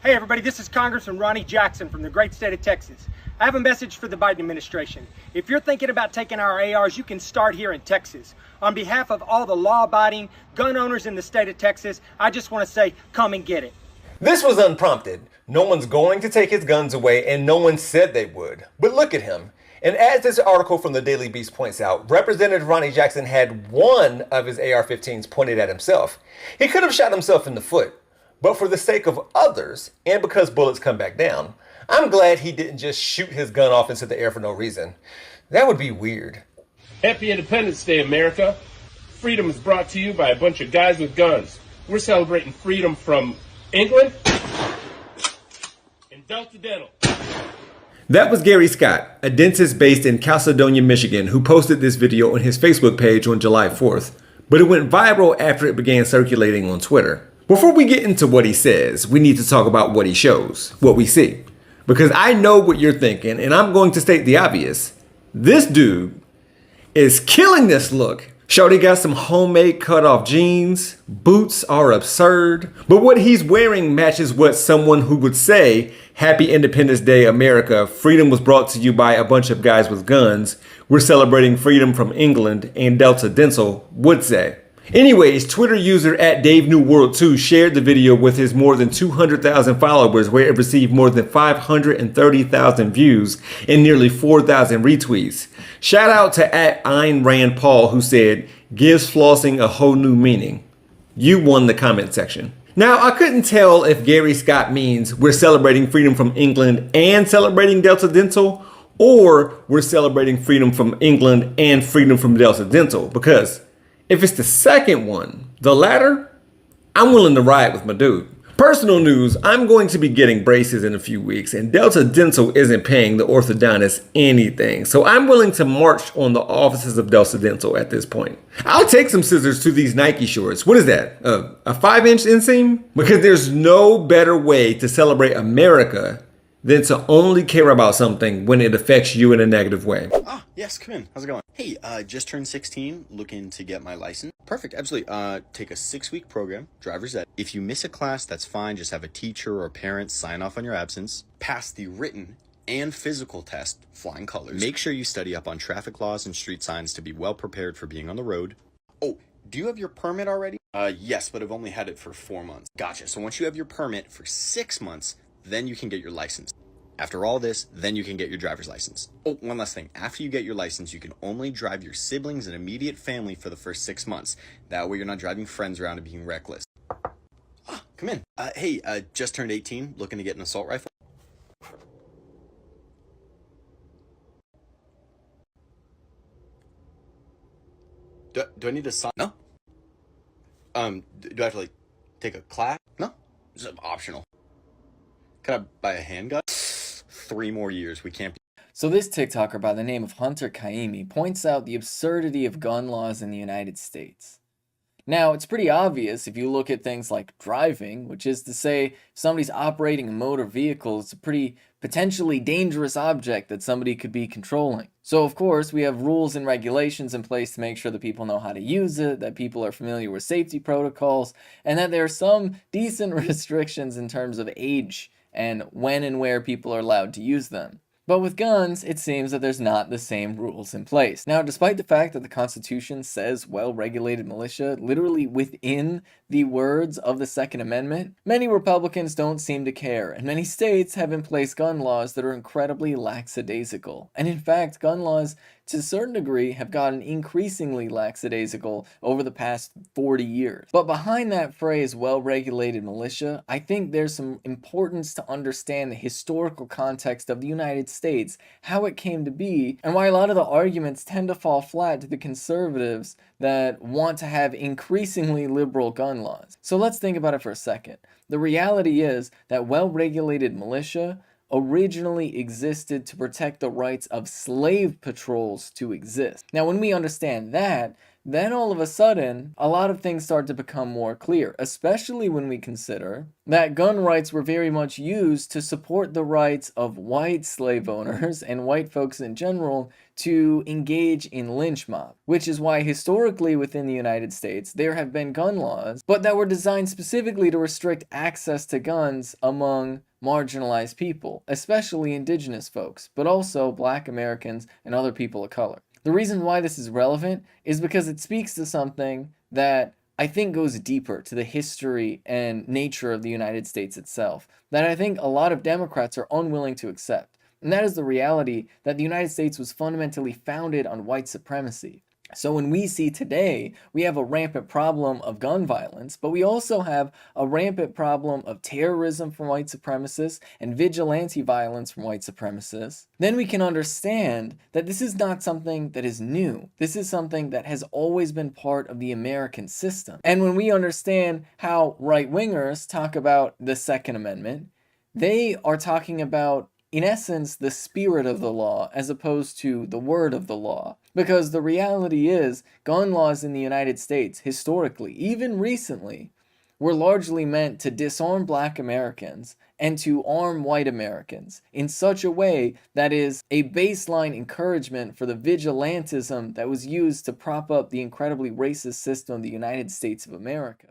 Hey everybody, this is Congressman Ronny Jackson from the great state of Texas. I have a message for the Biden administration. If you're thinking about taking our ARs, you can start here in Texas. On behalf of all the law-abiding gun owners in the state of Texas, I just want to say, come and get it. This was unprompted. No one's going to take his guns away, and no one said they would. But look at him. And as this article from the Daily Beast points out, Representative Ronny Jackson had one of his AR-15s pointed at himself. He could have shot himself in the foot, but for the sake of others, and because bullets come back down, I'm glad he didn't just shoot his gun off into the air for no reason. That would be weird. Happy Independence Day, America. Freedom is brought to you by a bunch of guys with guns. We're celebrating freedom from England and Delta Dental. That was Gary Scott, a dentist based in Caledonia, Michigan, who posted this video on his Facebook page on July 4th, but it went viral after it began circulating on Twitter. Before we get into what he says, we need to talk about what he shows, what we see. Because I know what you're thinking, and I'm going to state the obvious. This dude is killing this look. Shorty got some homemade cut-off jeans, boots are absurd, but what he's wearing matches what someone who would say, Happy Independence Day, America, freedom was brought to you by a bunch of guys with guns, we're celebrating freedom from England, and Delta Dental would say. Anyways, Twitter user @DaveNewWorld2 shared the video with his more than 200,000 followers, where it received more than 530,000 views and nearly 4,000 retweets. Shout out to @AynRandPaul, who said, gives flossing a whole new meaning. You won the comment section. Now, I couldn't tell if Gary Scott means we're celebrating freedom from England and celebrating Delta Dental, or we're celebrating freedom from England and freedom from Delta Dental, because if it's the second one, the latter, I'm willing to ride with my dude. Personal news, I'm going to be getting braces in a few weeks, and Delta Dental isn't paying the orthodontist anything, so I'm willing to march on the offices of Delta Dental at this point. I'll take some scissors to these Nike shorts. What is that, a 5-inch inseam? Because there's no better way to celebrate America than to only care about something when it affects you in a negative way. Ah, yes, come in. How's it going? Hey, just turned 16, looking to get my license. Perfect, absolutely. Take a 6-week program, driver's ed. If you miss a class, that's fine. Just have a teacher or parent sign off on your absence. Pass the written and physical test, flying colors. Make sure you study up on traffic laws and street signs to be well prepared for being on the road. Oh, do you have your permit already? Yes, but I've only had it for 4 months. Gotcha, so once you have your permit for 6 months, then you can get your license. After all this, then you can get your driver's license. Oh, one last thing. After you get your license, you can only drive your siblings and immediate family for the first 6 months. That way you're not driving friends around and being reckless. Ah, come in. Hey, just turned 18, looking to get an assault rifle. Do I need to sign? No. Do I have to, take a class? No. It's optional. Can I buy a handgun? 3 more years, we can't be. So this TikToker by the name of Hunter Kaimi points out the absurdity of gun laws in the United States. Now, it's pretty obvious if you look at things like driving, which is to say, if somebody's operating a motor vehicle, it's a pretty potentially dangerous object that somebody could be controlling. So of course, we have rules and regulations in place to make sure that people know how to use it, that people are familiar with safety protocols, and that there are some decent restrictions in terms of age and when and where people are allowed to use them. But with guns, it seems that there's not the same rules in place. Now, despite the fact that the Constitution says well-regulated militia literally within the words of the Second Amendment, many Republicans don't seem to care, and many states have in place gun laws that are incredibly lackadaisical. And in fact, gun laws, to a certain degree, have gotten increasingly lackadaisical over the past 40 years. But behind that phrase, well-regulated militia, I think there's some importance to understand the historical context of the United States, how it came to be, and why a lot of the arguments tend to fall flat to the conservatives that want to have increasingly liberal gun laws. So let's think about it for a second. The reality is that well-regulated militia originally existed to protect the rights of slave patrols to exist. Now, when we understand that, then all of a sudden, a lot of things start to become more clear, especially when we consider that gun rights were very much used to support the rights of white slave owners and white folks in general to engage in lynch mob, which is why historically within the United States there have been gun laws, but that were designed specifically to restrict access to guns among marginalized people, especially indigenous folks, but also Black Americans and other people of color. The reason why this is relevant is because it speaks to something that I think goes deeper to the history and nature of the United States itself, that I think a lot of Democrats are unwilling to accept. And that is the reality that the United States was fundamentally founded on white supremacy. So when we see today, we have a rampant problem of gun violence, but we also have a rampant problem of terrorism from white supremacists and vigilante violence from white supremacists. Then we can understand that this is not something that is new. This is something that has always been part of the American system. And when we understand how right-wingers talk about the Second Amendment, they are talking about, in essence, the spirit of the law as opposed to the word of the law. Because the reality is, gun laws in the United States, historically, even recently, were largely meant to disarm Black Americans and to arm white Americans in such a way that is a baseline encouragement for the vigilantism that was used to prop up the incredibly racist system of the United States of America.